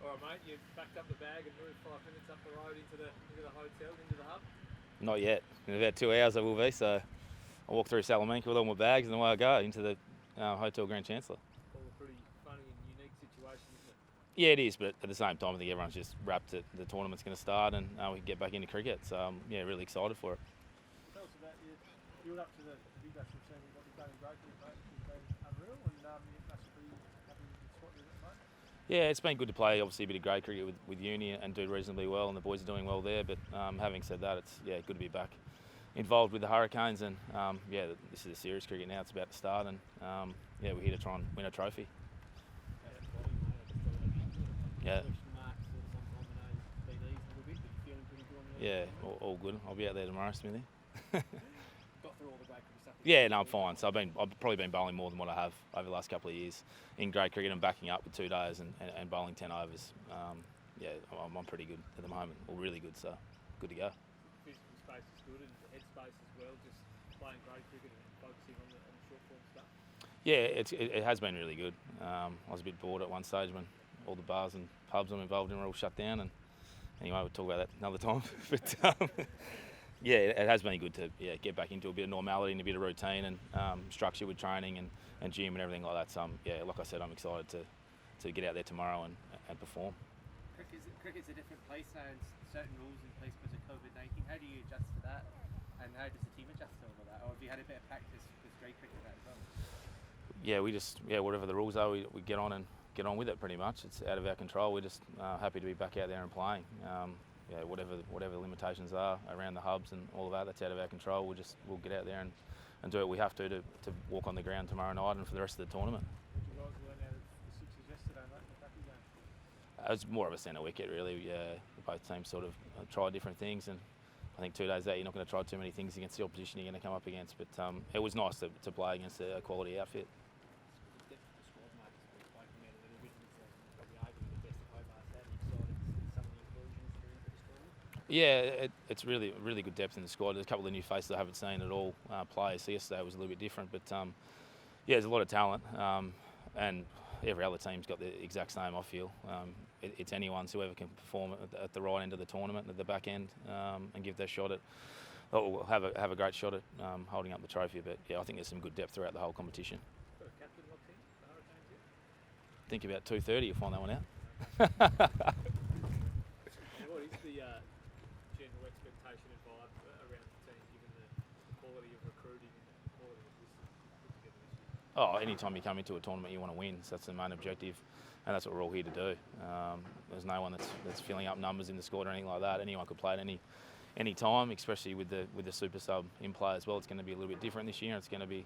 All right, mate. You backed up the bag and moved 5 minutes up the road into the hotel, into the hub. Not yet. In about 2 hours I will be, so I'll walk through Salamanca with all my bags and away I go into the Hotel Grand Chancellor. All a pretty funny and unique situation, isn't it? Yeah, it is, but at the same time I think everyone's just wrapped that the tournament's going to start and we can get back into cricket, so yeah, really excited for it. Tell us about you. You're up to the big bash we've seen what you've done in great cricket, mate. You've been unreal and you must be happy with the squad you're at the moment. Yeah, it's been good to play obviously a bit of grade cricket with uni and do reasonably well, and the boys are doing well there, but having said that, it's good to be back involved with the Hurricanes, and this is a serious cricket now. It's about to start, and we're here to try and win a trophy. Yeah. Yeah, all good. I'll be out there tomorrow, Smithy. Got through all the grade cricket stuff. Yeah, no, I'm fine. So I've probably been bowling more than what I have over the last couple of years in grade cricket and backing up with 2 days and bowling 10 overs. I'm pretty good at the moment, or really good. So good to go. Physical space is good and the head space as well. Just playing grade cricket and focusing on the short form stuff. Yeah, it has been really good. I was a bit bored at one stage when all the bars and pubs I'm involved in were all shut down, and anyway, we'll talk about that another time. But it has been good to get back into a bit of normality and a bit of routine and structure with training and gym and everything like that. So like I said, I'm excited to get out there tomorrow and perform. Cricket's a different place now, and certain rules in place because of COVID-19. How do you adjust to that, and how does the team adjust to all of that? Or have you had a bit of practice with grade cricket as well? Yeah, we just whatever the rules are, we get on with it pretty much. It's out of our control. We're just happy to be back out there and playing. Whatever the limitations are around the hubs and all of that, that's out of our control. We'll get out there and do what we have to walk on the ground tomorrow night and for the rest of the tournament. What did you guys learn out of the sixes yesterday, mate, in the Ducky game? It was more of a centre wicket, really. Both teams sort of tried different things, and I think 2 days out you're not going to try too many things against the opposition you're going to come up against. But it was nice to play against a quality outfit. Yeah, it's really good depth in the squad. There's a couple of new faces I haven't seen at all play. So yesterday was a little bit different, but there's a lot of talent, and every other team's got the exact same. I feel it's anyone's whoever can perform at the right end of the tournament, at the back end, and give their shot at. Or have a great shot at holding up the trophy. But I think there's some good depth throughout the whole competition. Got a captain locked in for the Hurricanes yet? I think about 2:30 you'll find that one out. What is the general expectation and vibe around the team, given the quality of recruiting and the quality of this put together this year? Anytime you come into a tournament, you want to win. So that's the main objective, and that's what we're all here to do. There's no one that's filling up numbers in the squad or anything like that. Anyone could play at any time, especially with the super sub in play as well. It's going to be a little bit different this year. It's going to be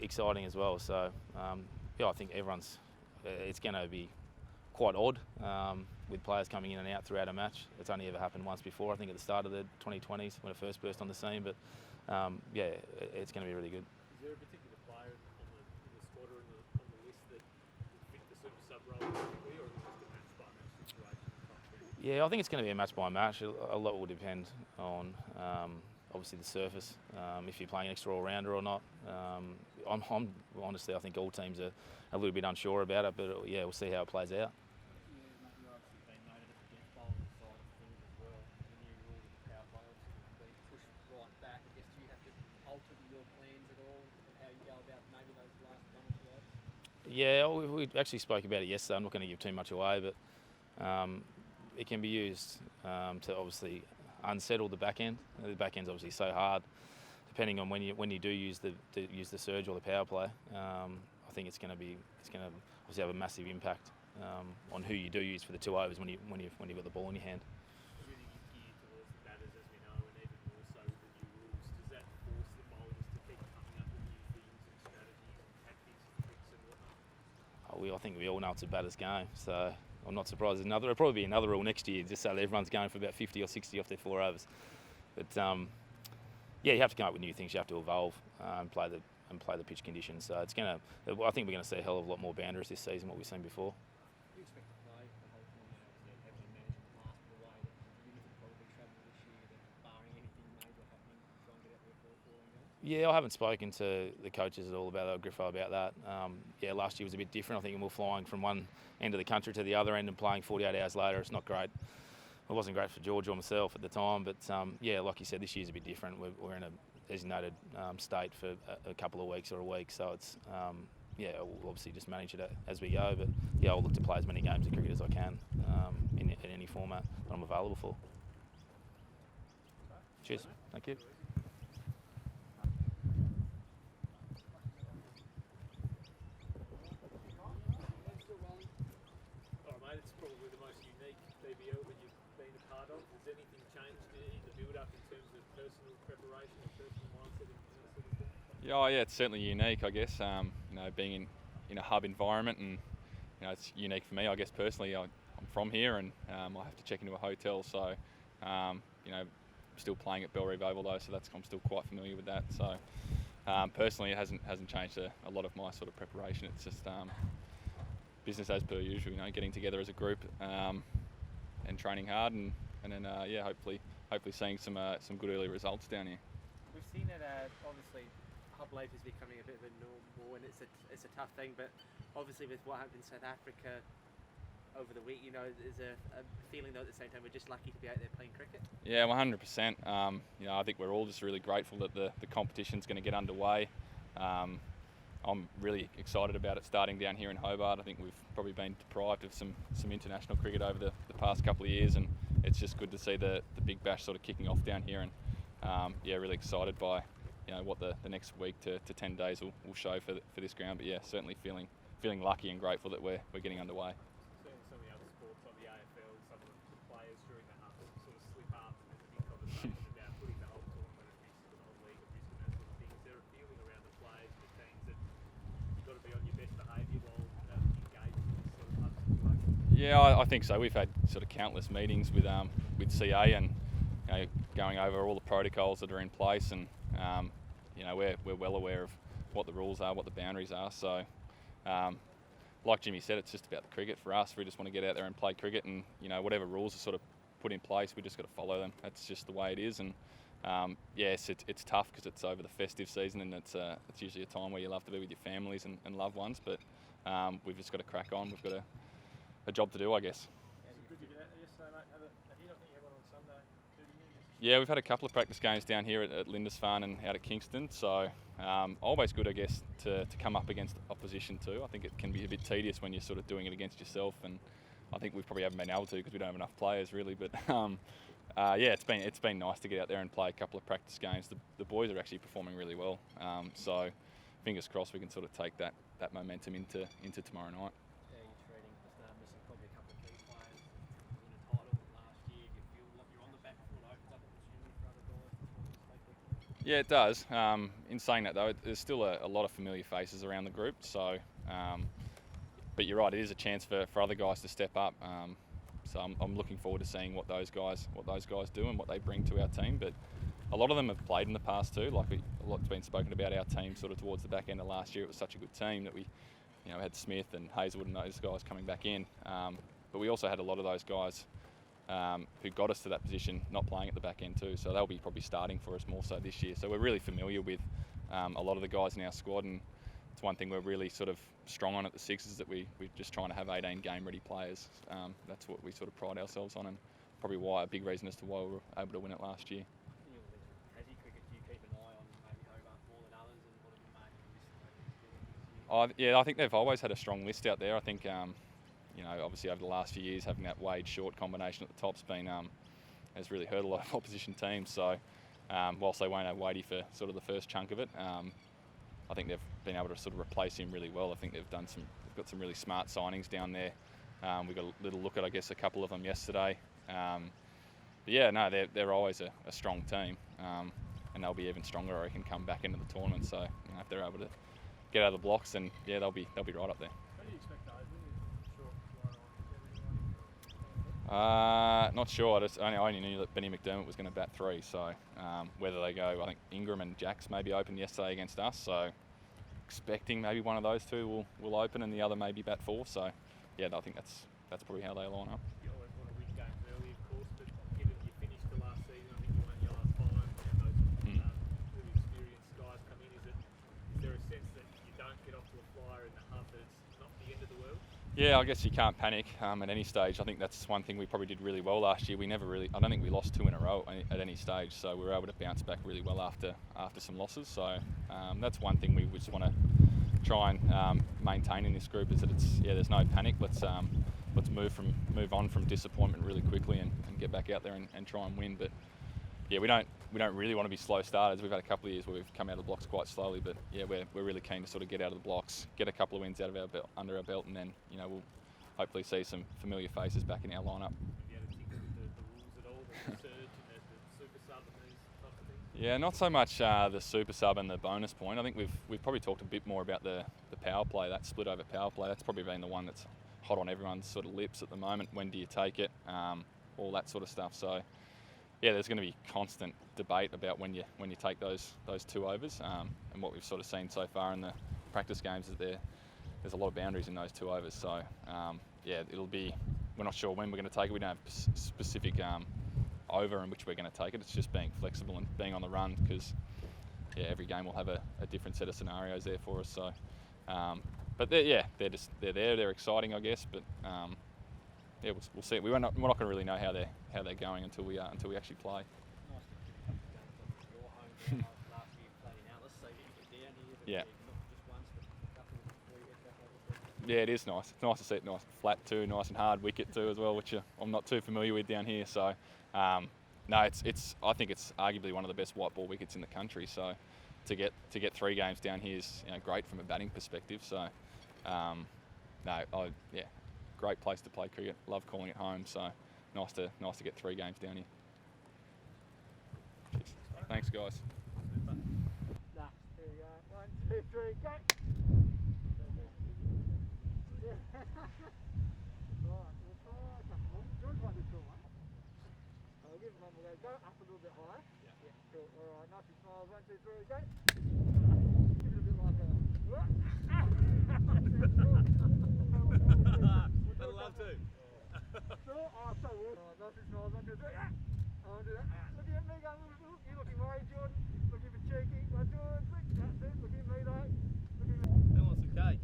exciting as well. So I think it's going to be quite odd with players coming in and out throughout a match. It's only ever happened once before, I think at the start of the 2020s when it first burst on the scene, but it's going to be really good. Is there a particular player in the squad or on the list that would fit the super sub role perfectly, or is it just a match by match situation? Yeah, I think it's going to be a match by match. A lot will depend on obviously the surface, if you're playing an extra all-rounder or not. Honestly, I think all teams are a little bit unsure about it, but we'll see how it plays out. Yeah, we actually spoke about it yesterday. I'm not going to give too much away, but it can be used to obviously unsettle the back end. The back end's obviously so hard, depending on when you do use the surge or the power play. I think it's going to obviously have a massive impact on who you do use for the 2 overs when you've got the ball in your hand. Everything is geared towards the batters, as we know, and even more so with the new rules. Does that force the bowlers to keep coming up with new things and strategies and tactics and tricks and whatnot? I think we all know it's a batter's game, so I'm not surprised. There'll probably be another rule next year, just so that everyone's going for about 50 or 60 off their 4 overs. But you have to come up with new things. You have to evolve and play the pitch conditions. So I think we're going to see a hell of a lot more boundaries this season, what we've seen before. You expect to play the whole tournament, heavily managed in the past, the way that you probably travel this year, that barring anything major happening, try and get out there for 4 games? Yeah, I haven't spoken to the coaches at all about that, Griffo, about that. Yeah, last year was a bit different. I think we were flying from one end of the country to the other end and playing 48 hours later. It's not great. It wasn't great for George or myself at the time, but yeah, like you said, this year's a bit different. We're in a designated state for a couple of weeks or a week, so it's yeah, we'll obviously just manage it as we go. But yeah, I'll look to play as many games of cricket as I can in any format that I'm available for. Cheers. Thank you. It's probably the most unique BBL that you've been a part of. Has anything changed in the build-up in terms of personal preparation or personal mindset and that sort of thing? Yeah, it's certainly unique, I guess. Being in a hub environment, and it's unique for me, I guess personally. I'm from here, and I have to check into a hotel, so still playing at Bellerive Oval though, so I'm still quite familiar with that. So personally, it hasn't changed a lot of my sort of preparation. It's just business as per usual, getting together as a group and training hard, and then hopefully seeing some good early results down here. We've seen it. Obviously, hub life is becoming a bit of a normal, and it's a tough thing. But obviously, with what happened in South Africa over the week, there's a feeling though at the same time we're just lucky to be out there playing cricket. Yeah, 100%. I think we're all just really grateful that the competition's going to get underway. I'm really excited about it starting down here in Hobart. I think we've probably been deprived of some international cricket over the past couple of years, and it's just good to see the Big Bash sort of kicking off down here, and really excited by what the next week to 10 days will show for this ground. But yeah, certainly feeling lucky and grateful that we're getting underway. Seeing some of the other sports like the AFL, some of the players during the half sort of slip up, and there's a big conversation about putting the whole tournament at risk or the whole league at risk and that sort of thing. Is there a feeling around the players, the teams, that you've got to be on your best behaviour while engaging in this sort of hub situation? Yeah, I think so. We've had sort of countless meetings with CA and going over all the protocols that are in place, and we're well aware of what the rules are, what the boundaries are. So, like Jimmy said, it's just about the cricket for us. We just want to get out there and play cricket, and whatever rules are sort of put in place, we just got to follow them. That's just the way it is. And yes, it's tough because it's over the festive season, and it's usually a time where you love to be with your families and loved ones. But we've just got to crack on. We've got a job to do, I guess. Good to get out there yesterday, mate. I think you had one on Sunday. Yeah, we've had a couple of practice games down here at Lindisfarne and out at Kingston, so always good, I guess, to come up against opposition too. I think it can be a bit tedious when you're sort of doing it against yourself, and I think we probably haven't been able to because we don't have enough players really. But it's been nice to get out there and play a couple of practice games. The boys are actually performing really well, so fingers crossed we can sort of take that momentum into tomorrow night. Yeah, it does. In saying that though, there's still a lot of familiar faces around the group. So, but you're right, it is a chance for other guys to step up. So I'm looking forward to seeing what those guys do and what they bring to our team. But a lot of them have played in the past too. Like a lot's been spoken about our team sort of towards the back end of last year. It was such a good team that we, had Smith and Hazelwood and those guys coming back in. But we also had a lot of those guys who got us to that position not playing at the back end too, so they'll be probably starting for us more so this year. So we're really familiar with a lot of the guys in our squad, and it's one thing we're really sort of strong on at the Sixers, that we're just trying to have 18 game ready players. That's what we sort of pride ourselves on, and probably a big reason as to why we were able to win it last year. Tassie cricket, do you keep an eye on maybe Hobart more than others, and what have you made? Yeah, I think they've always had a strong list out there. I think obviously over the last few years, having that Wade Short combination at the top's been has really hurt a lot of opposition teams. So whilst they won't have Wadey for sort of the first chunk of it, I think they've been able to sort of replace him really well. I think they've got some really smart signings down there. We got a little look at, I guess, a couple of them yesterday. But yeah, no, they're always a strong team, and they'll be even stronger, I reckon, come back into the tournament. So if they're able to get out of the blocks, then yeah, they'll be right up there. How do you expect those? Not sure. I only knew that Benny McDermott was going to bat 3. So whether they go, I think Ingram and Jacks maybe opened yesterday against us. So expecting maybe one of those two will open and the other maybe bat 4. So yeah, I think that's probably how they line up. You always want to win games early, of course, but given you finished the last season, I think you won your last 5. And those really experienced guys Yeah, I guess you can't panic at any stage. I think that's one thing we probably did really well last year. I don't think we lost 2 in a row at any stage, so we were able to bounce back really well after some losses. So that's one thing we just want to try and maintain in this group, is that there's no panic. Let's move on from disappointment really quickly and get back out there and try and win. But yeah, we don't really want to be slow starters. We've had a couple of years where we've come out of the blocks quite slowly, but yeah, we're really keen to sort of get out of the blocks, get a couple of wins out of our belt, under our belt, and then we'll hopefully see some familiar faces back in our lineup. Have you had a tinkle with the rules at all, the surge and the super sub and these types of things? Yeah, not so much the super sub and the bonus point. I think we've probably talked a bit more about the power play, that split over power play. That's probably been the one that's hot on everyone's sort of lips at the moment. When do you take it? All that sort of stuff. So yeah, there's going to be constant debate about when you take those 2 overs, and what we've sort of seen so far in the practice games is there's a lot of boundaries in those 2 overs. So yeah, we're not sure when we're going to take it. We don't have a specific over in which we're going to take it. It's just being flexible and being on the run, because yeah, every game will have a different set of scenarios there for us. So but they're there. They're exciting, I guess, but yeah, we'll see. We're not going to really know how they're going until we actually play. Yeah. Yeah, it is nice. It's nice to see it nice and flat too, nice and hard wicket too as well, which I'm not too familiar with down here. So no, I think it's arguably one of the best white ball wickets in the country. So to get 3 games down here is great from a batting perspective. So great place to play cricket. Love calling it home. So nice to get 3 games down here. Cheers. Thanks, guys. Here we go. 1, 2, 3, go! I'll give him one more go. Up a little bit higher. Yeah. Cool. All right. Nice and smiles. 1, 2, 3, go. Give it a bit like a. I'd love to. Oh, so good. All right. Nice and smiles. 1, 2, 3. I want to do that. Looking at me going, you're looking worried, Jordan. Looking for cheeky. 1, 2, 3. That's it. Looking at me though. Who wants some cake?